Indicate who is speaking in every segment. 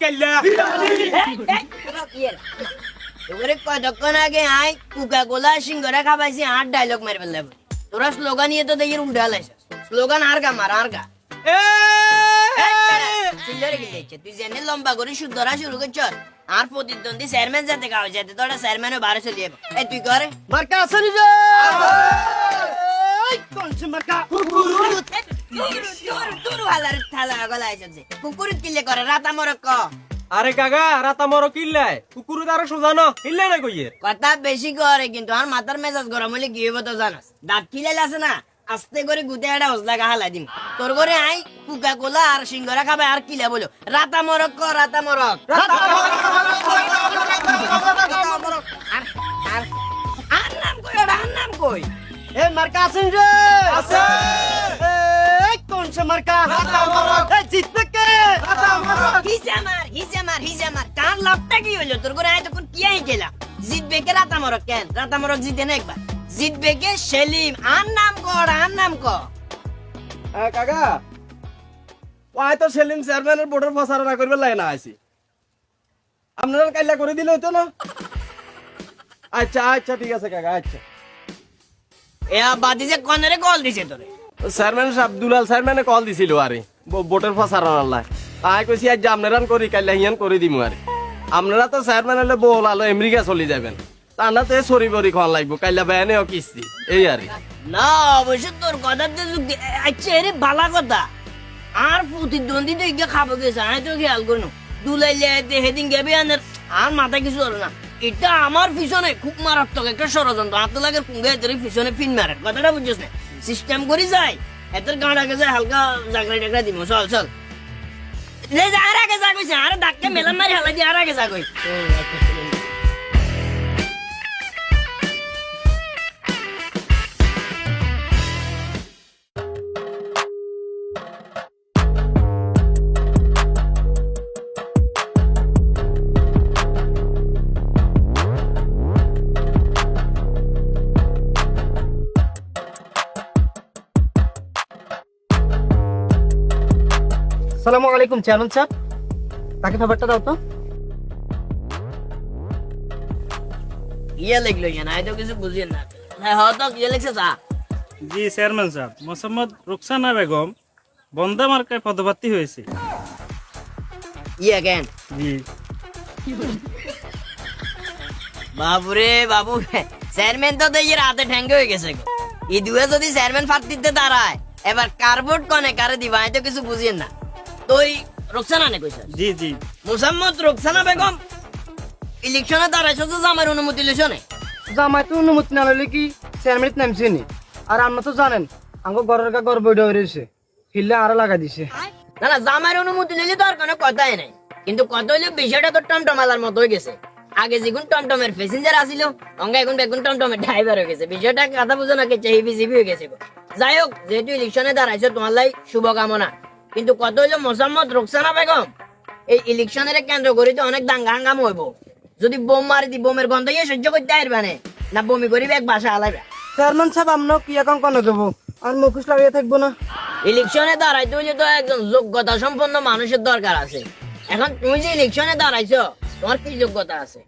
Speaker 1: কেল্লা
Speaker 2: তোরে কতক্ষণ আগে আই কোকা কোলা সিঙ্গরা খাবাইছি আর ডায়লগ মারি ফেললে তোরা স্লোগান নিয়ে তো দেখি উল্টা লাইছ স্লোগান আর গা মার আর গা সিঙ্গরে কি দেখছে তুই জেনে লম্বা করে শুদ্ধরা শুরু করছ আর প্রতিদ্বন্দ্বী চেয়ারম্যান যাতে খাওয়া যাতে তোরা চেয়ারম্যানও বারে চলে যাবে এই তুই করে
Speaker 3: মার্কা আসনি রে কোন সে মার্কা
Speaker 2: তুরু হালার থালা গলা আইছে কুকুরুত কিলে করে রাতা মরক ক
Speaker 1: আরে কাকা রাতা মরো কিল্লাই কুকুর তার সোজানো কিল্লে না কইয়ে
Speaker 2: কথা বেশি করে কিন্তু আর মাথার মেজাজ গরম হলে কি হইব তো জানাস দাঁত খিলাইলে আছে না আস্তে করে গুতে একটা হসলা হালাই দিম তোর করে আই কোকা কোলা আর সিঙ্গরা খাবে আর কিলা বলো রাতা মরক ক রাতা মরক আর নাম কই আর নাম কই
Speaker 3: এ মার্কা আসনি রে
Speaker 1: আছে
Speaker 3: কোন সে মার্কা এ জিতবে কে
Speaker 2: হিসে মার কার লাভটা কি হইলো তোর করে আই তখন কি আই গেলা জিতবে কে রাতা মরক কেন রাতা মরক জিতে না একবার জিতবে কে সেলিম আর নাম কর
Speaker 3: কাকা ওই তো সেলিম চেয়ারম্যানের বোর্ডের প্রচারণা করবে লাই না আইছি আপনারা কাইলা করে দিলে হতো না আচ্ছা আচ্ছা ঠিক আছে কাকা আচ্ছা
Speaker 2: এ বাদি যে কনেরে কল দিছে তোরে
Speaker 3: চেয়ারম্যান সাহেব দুলাল চেয়ারম্যানে কল দিছিল আরে বোর্ডের প্রচারণার লাই আই কইছি আজ আপনারা করি কাইলা হিয়ান করে দিমু আরে আপনারা তো চেয়ারম্যান হলে বল আলো আমেরিকা চলে যাবেন তা না তো সরি বরি খাওয়া লাগবো কাইলা বেয়ানেও কিস্তি এই আরে
Speaker 2: না অবশ্য তোর কথাতে যুক্তি আচ্ছা এরে বালা কথা আর প্রতিদ্বন্দ্বী তো ইগে খাবো গেছে আমি তো খেয়াল করুন দুলাইলে হেদিন গেবে আর মাথা কিছু হলো না এটা আমার পিছনে খুব মারাত্মক একটা ষড়যন্ত্র হাত লাগে পুঙ্গে এদের পিছনে ফিন মারে কথাটা বুঝছিস না সিস্টেম করে যায় এদের গাঁড় আগে যায় হালকা জাগড়া টাগড়া দিব চল আর আগে যা কইছে আর ডাক্কে মেলাম মারি হালাই দিয়ে আর আগে যা কই
Speaker 3: আসসালামু আলাইকুম চেয়ারম্যান সাহেব তাকে খবরটা দাও তো
Speaker 2: ইয়ে লিখলো না তো কিছু বুঝি না হয়তো ইয়ে লিখছে যা
Speaker 4: জি চেয়ারম্যান সাহেব মোসাম্মদ রুকসানা বেগম বন্দা মার্কায় পদপ্রার্থী হয়েছে
Speaker 2: ইয়ে কেন
Speaker 4: জি
Speaker 2: বাবুরে বাবু চেয়ারম্যান তো দেখি রাতে ঠ্যাঙ্গে হয়ে গেছে গো এই দুয়ে যদি চেয়ারম্যান প্রার্থীতে দাঁড়ায় এবার কার্বোর্ড কনে কারে দিবা আমি তো কিছু বুঝি না তুই রুকসানা নে কইছ
Speaker 4: জি জি
Speaker 2: মোসাম্মদ রুকসানা বেগম ইলেকশনে দাঁড়াইছ তো জামার অনুমতি লইছ না
Speaker 3: জামাই তো অনুমতি না লইলে কি চেয়ারম্যান নামছে নি আর আমরা তো জানেন আমগো ঘরের কা ঘর বইডা হইছে হিল্লে আরো লাগা দিছে
Speaker 2: না জামার অনুমতি নিলে তো আর কোনো কথাই নাই কিন্তু কত হইলে বিষয়টা তো টমটমালার মতো হয়ে গেছে আগে যেগুন টমটমের প্যাসেঞ্জার আসিল অঙ্গা এখন বেগুন টমটমের ড্রাইভার হয়ে গেছে বিষয়টা কথা বুঝো না কে হিবি জিবি হয়ে গেছে যাই হোক যেহেতু ইলেকশনে দাঁড়াইছো তোমার লাই শুভকামনা কিন্তু কত হইলো মোসাম্মদ রুকসানা বেগম এই ইলেকশনের কেন্দ্র করে তো অনেক দাঙ্গা হাঙ্গাম হইব যদি বোম মারি দি বোমের গন্ধ ইয়ে সহ্য করতে পারবে না বমি করিবে এক বাসা আলাইবে
Speaker 3: চেয়ারম্যান সাহেব আমরাও কি এখন কোন দেব আর মুখোশ লাগিয়ে থাকবো না
Speaker 2: ইলেকশনে দাঁড়াইতে হইলে তো একজন যোগ্যতা সম্পন্ন মানুষের দরকার আছে এখন তুমি যে ইলেকশনে দাঁড়াইছো তোমার কি যোগ্যতা আছে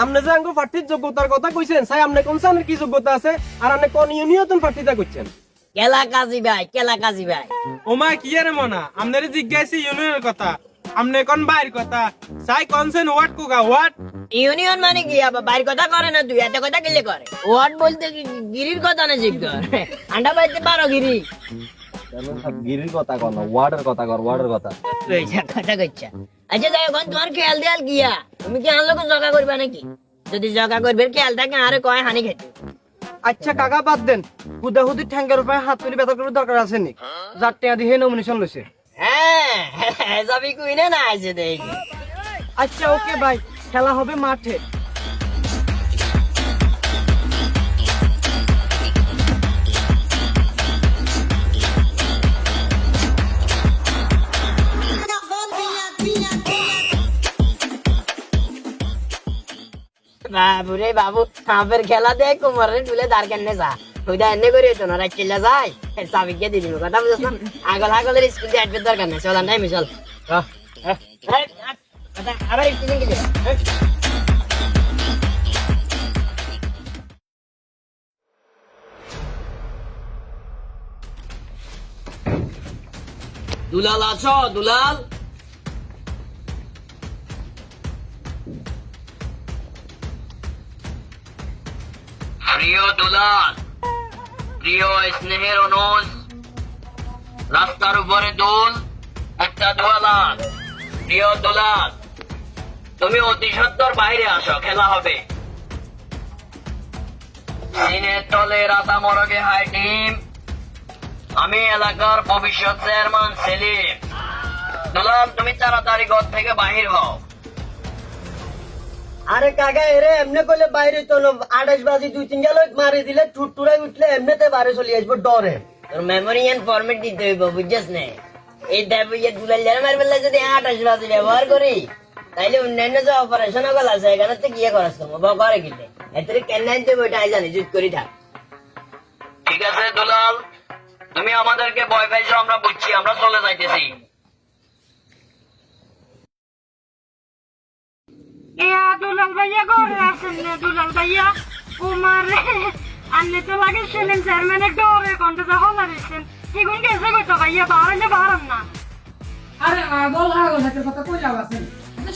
Speaker 3: আপনি যে আঙ্গো প্রার্থীর যোগ্যতার কথা কইছেন সাই আপনি কোন সানের কি যোগ্যতা আছে আর আপনি কোন ইউনিয়ন প্রার্থীটা করছেন
Speaker 2: কেলা কাজী ভাই
Speaker 1: ওমা কি রে মনা আমনের জিজ্ঞাসি ইউনিয়নের কথা আমনে কোন বাইর কথা সাই কনসেন ওয়াট কোগা ওয়াট
Speaker 2: ইউনিয়ন মানে কি আবার বাইর কথা করে না তুই একটা কথা গেলে করে ওয়ার্ড বলতে কি গিরির কথা না জিজ্ঞাসা আন্ডা বাইতে পারো গিরি
Speaker 3: গিরির কথা কর না ওয়ার্ডের কথা কর ওয়ার্ডের কথা
Speaker 2: কথা কইছা আচ্ছা যাই এখন তোমার খেয়াল দেয়াল গিয়া তুমি কি আনলো জগা করবে নাকি যদি জগা করবে খেয়াল থাকে আরে কয় হানি খেতে
Speaker 3: আচ্ছা কাকা বাদ দেন হুদাহুদি ঠ্যাঙ্গের উপরে হাত তুলি ব্যথা করার দরকার আছে নি যার টেয়া দিয়ে নমিনেশন লইছে
Speaker 2: হ্যাঁ যাবি কুইনে না আছে দেখি
Speaker 3: আচ্ছা ওকে ভাই খেলা হবে মাঠে
Speaker 2: বাবুরে বাবু কাপের খেলা দেখ কোমরে তুলে দাঁড় কেনে যা ওইটা এনে করে তো না রাখিলে যায় সাবিকে দিয়ে দিবি কথা বুঝছ না আগল আগলের স্কুল দিয়ে আসবে দরকার নেই চল নাই চল আচ্ছা, আবার স্পিনিং দিলে দুলাল আছো দুলাল? প্রিয় দুলাল, প্রিয় স্নেহের অনুজ, রাস্তার উপরে দোল একটা দুলাল। প্রিয় দুলাল, তুমি অতি সত্বর বাইরে আসো, খেলা হবে। সিনের তলে রাতা মরগে হাই টিম, আমি এলাকার ভবিষ্যৎ চেয়ারম্যান সেলিম। দুলাল, তুমি তাড়াতাড়ি ঘর থেকে বাহির হও।
Speaker 5: আরে কাকা এরে এমনি করলে বাইরে তো 28 বাজি 2-3 গেল মারি দিলে টুটটুরাই উঠলে এমনিতে বাইরে চলে আসবো ডরে।
Speaker 2: তোর মেমোরি এন্ড ফরম্যাট দিতে হইব, বুঝছিস না? এই দেব ইয়ে দুলাল যারা মার বেলা যদি 28 বাজি ব্যবহার করি, তাইলে অন্যান্য যে অপারেশন গুলো আছে এখানে তো গিয়ে খরচ করবো বা করে কিনলে এতে কেন আনতে বইটা আই জানি জুত করি থাক। ঠিক আছে দুলাল, তুমি আমাদেরকে ভয় পাইছো আমরা বুঝছি, আমরা চলে যাইতেছি।
Speaker 6: দুলাল ভাইয়া ঘরে আছেন না? দুলাল ভাইয়া কুমার আনলে তো লাগে ছিলেন চেয়ারম্যানের ডরে কন্টে যখন মারিছেন এগুন গেছে কইতো ভাইয়া বাড়াইলে বাড়ান না।
Speaker 7: আরে আগল হাতের কথা কই লাভ আছে?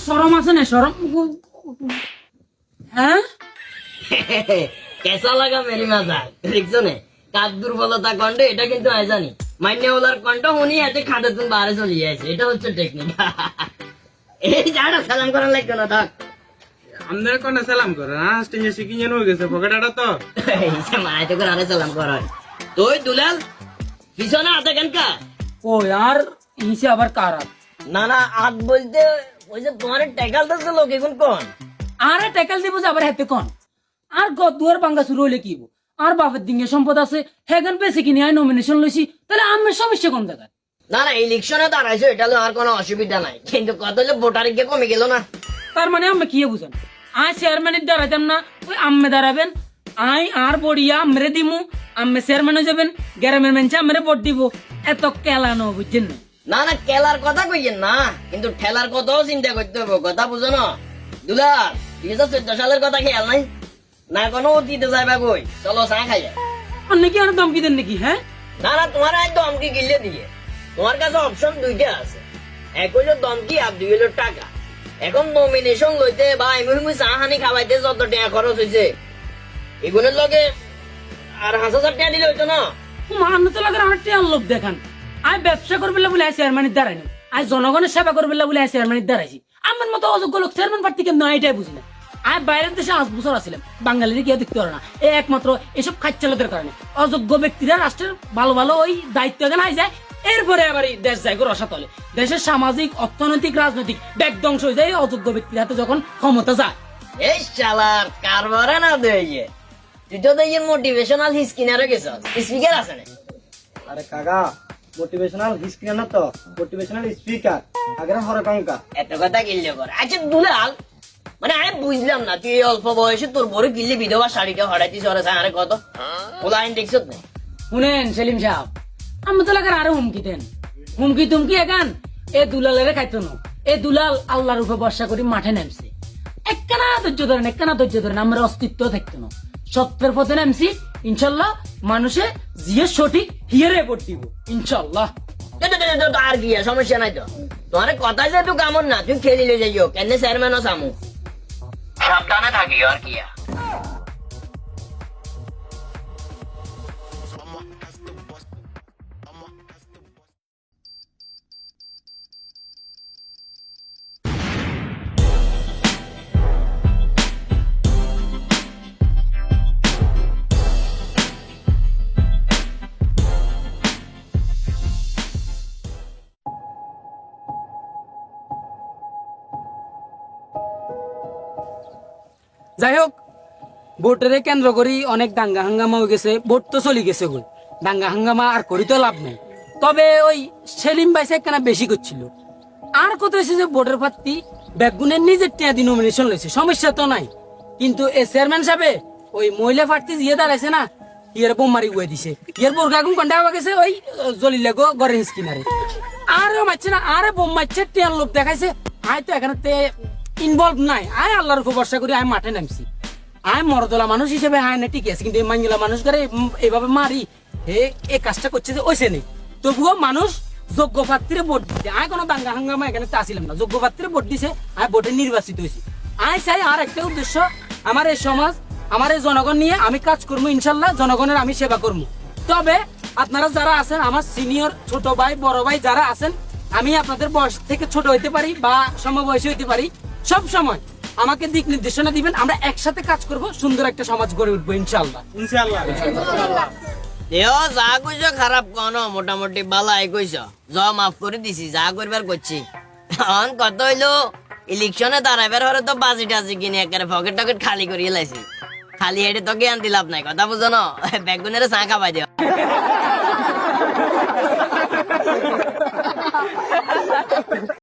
Speaker 7: শরম আছে না শরম? হ্যাঁ
Speaker 2: কেসা লাগা মেরি মাজা দেখছো না? কার দুর্বলতা কন্টে এটা কিন্তু আই জানি, মান্য ওলার কন্ট উনি এতে খাতে তুমি বাইরে চলে যাইছে, এটা হচ্ছে টেকনিক। এই যারা সালাম করার লাগতো না থাক।
Speaker 1: আমাদের কোন সালাম করে না, স্টেজে শিখি জানো গেছে পকেটাটা তো
Speaker 2: মায় তো করে আরে সালাম করায়। তুই দুলাল পিছনে হাতে কেনকা?
Speaker 7: ও यार ইসে আবার কারা?
Speaker 2: না না হাত বলতে ওই যে তোমার ট্যাকাল তো লোক এখন কোন?
Speaker 7: আরে ট্যাকল দিব যে আবার হাতে কোন? আর দুয়ার ভাঙ্গা শুরু হইলে কি হইব? আর বাপের দিকে সম্পদ আছে হেগান বেশি কিনে আই নমিনেশন লইছি, তাহলে আমার সমস্যা কোন জায়গা?
Speaker 2: না না ইলেকশনে দাঁড়াইছো এটা হলো আর কোনো অসুবিধা নাই, কিন্তু কত হলো ভোটার গিয়ে কমে গেল না।
Speaker 7: তার মানে আমি কি বুঝেন? আই চেয়ারম্যানের দাঁড়াইতাম না, ওই আম্মে দাঁড়াবেন, আই আর বড়িয়া আমরে দিমু, আম্মে চেয়ারম্যান হয়ে যাবেন, গ্রামের মানুষ আমরে ভোট দিব, এত কেলানো বুঝছেন না?
Speaker 2: না না কেলার কথা কইয়েন না, কিন্তু ঠেলার কথাও চিন্তা করতে হবে, কথা বুঝো না দুলাল? 2014 সালের কথা খেয়াল নাই না? কোনো অতীতে যাইবা কই? চলো চা খাই।
Speaker 7: অন্য কি আর ধমকি দেন নাকি? হ্যাঁ
Speaker 2: না না তোমার একদম দমকি গিলে দিয়ে, তোমার কাছে অপশন দুইটা আছে, এক হইলো দমকি আর দুই হইলো টাকা। এখন নমিনেশন লইতে বা এমনি চা হানি খাওয়াইতে যত টাকা খরচ হয়েছে এগুলোর লগে আর 5,000 টাকা দিলে হইতো না?
Speaker 7: মান তো লাগে আমার টিয়ার লোক দেখান। আই ব্যবসা করবে বলে আই চেয়ারম্যানের দাঁড়াইনি, আই জনগণের সেবা করবে বলে আই চেয়ারম্যানের দাঁড়াইছি। আমার মতো অযোগ্য লোক চেয়ারম্যান প্রার্থী কেন এটাই বুঝি না। আই বাইরের দেশে 5 বছর আসছিলাম, বাঙালির কেউ দেখতে পারে না, এই একমাত্র এসব খাচ্চালতের কারণে। অযোগ্য ব্যক্তিরা রাষ্ট্রের ভালো ভালো ওই দায়িত্ব এখানে আই যায়, এরপরে আবার এই দেশ যায় রসাতলে। দেশের সামাজিক অর্থনৈতিক রাজনৈতিক ব্যাগ ধ্বংস হয়ে যায় অযোগ্য ব্যক্তির হাতে যখন ক্ষমতা যায়।
Speaker 2: এই শালার কারবারে না দেইয়ে, তুই তো দেইয়ে মোটিভেশনাল হিসকিনারে গেছস, স্পিকার আছে না?
Speaker 5: আরে কাকা মোটিভেশনাল হিস্ট্রি না তো, মোটিভেশনাল স্পিকার আগের হরকঙ্কা।
Speaker 2: এত কথা গিল্লে কর। আচ্ছা দুলাল, মানে আমি বুঝলাম না, তুই এই অল্প বয়সে তোর বড় গিল্লি বিধবা শাড়িটা হরাইতিস ওরা আরে কত ওলা আইন দেখছত না?
Speaker 7: শুনেন সেলিম সাহেব, আমি তো লাগার আরো হুমকি দেন, হুমকি তুমকি এখান এ দুলালের খাইতো না। এ দুলাল আল্লাহর উপর ভরসা করি মাঠে নামছে, একখানা ধৈর্য ধরেন আমার অস্তিত্ব থাকতো না। সত্যের পথে নামছি, ইনশাল্লাহ মানুষে জিয়ে সঠিক হিয়ারে ভোট দিব ইনশাল্লাহ।
Speaker 2: আর কি সমস্যা নাই তো, তোমার কথা যে তুই কামন না, তুই খেলিলে যাইও কেন চেয়ারম্যানও সামু, সাবধানে থাকি আর কি।
Speaker 7: যাই হোক, ভোটের কেন্দ্র করি অনেক দাঙ্গা হাঙ্গামা হয়ে গেছে, ভোট তো চলে গেছে গো, দাঙ্গা হাঙ্গামা আর করি তো লাভ নেই। তবে ওই সেলিম বাইসে একখানা বেশি করছিল। আর কত হয়েছে যে ভোটের প্রার্থী বেগুনের নিজের টিয়া দিয়ে নমিনেশন লইছে, সমস্যা তো নাই। কিন্তু এ চেয়ারম্যান সাহেবে ওই মহিলা প্রার্থী জিয়ে দাঁড়াইছে না, ইয়ের বোমারি উয়ে দিছে, ইয়ের বোরকা গুন কন্ডা হওয়া গেছে ওই জলিলে গো গরের স্কিনারে। আরে মারছে না, আরে বোম মারছে, টিয়ার লোক দেখাইছে, আয় তো এখানে ইনভলভ নাই, আয় আল্লাহর উপর ভরসা করি আয় মাঠে নামছি। আয় মরদলা মানুষ হিসেবে আয় না ঠিক আছে, কিন্তু এই মাঙ্গিলা মানুষ করে এইভাবে মারি হে এই কাজটা করছে যে ওইসে নেই। তবুও মানুষ যোগ্য প্রার্থীরে ভোট দিচ্ছে। আয় কোনো দাঙ্গা হাঙ্গামা এখানে আসিলাম না, যোগ্য প্রার্থীরে ভোট দিছে, আয় ভোটে নির্বাচিত হয়েছি। আয় চাই আর একটা উদ্দেশ্য, আমার এই সমাজ আমার এই জনগণ নিয়ে আমি কাজ করবো, ইনশাল্লাহ জনগণের আমি সেবা করবো। তবে আপনারা যারা আছেন আমার সিনিয়র ছোট ভাই বড় ভাই যারা আছেন, আমি আপনাদের বয়স থেকে ছোট হইতে পারি বা সমবয়সী হইতে পারি, সব সময় আমাকে দিক নির্দেশনা দিবেন, আমরা একসাথে কাজ করব, সুন্দর একটা সমাজ গড়ে উঠবো ইনশাল্লাহ।
Speaker 1: ইনশাআল্লাহ
Speaker 2: এও যা কইছ খারাপ কোন, মোটামুটি বালাই কইছ, যা মাফ করে দিছি, যা করবার করছি। এখন কত হইলো ইলেকশনে দাঁড়াইবার হরে তো বাজি টাজি কিনে একেবারে পকেট টকেট খালি করিয়ে লাইছি। খালি হেঁটে তো জ্ঞান দিলাম নাই, কথা বুঝো না, বেগুনের চা খাবাই দিও।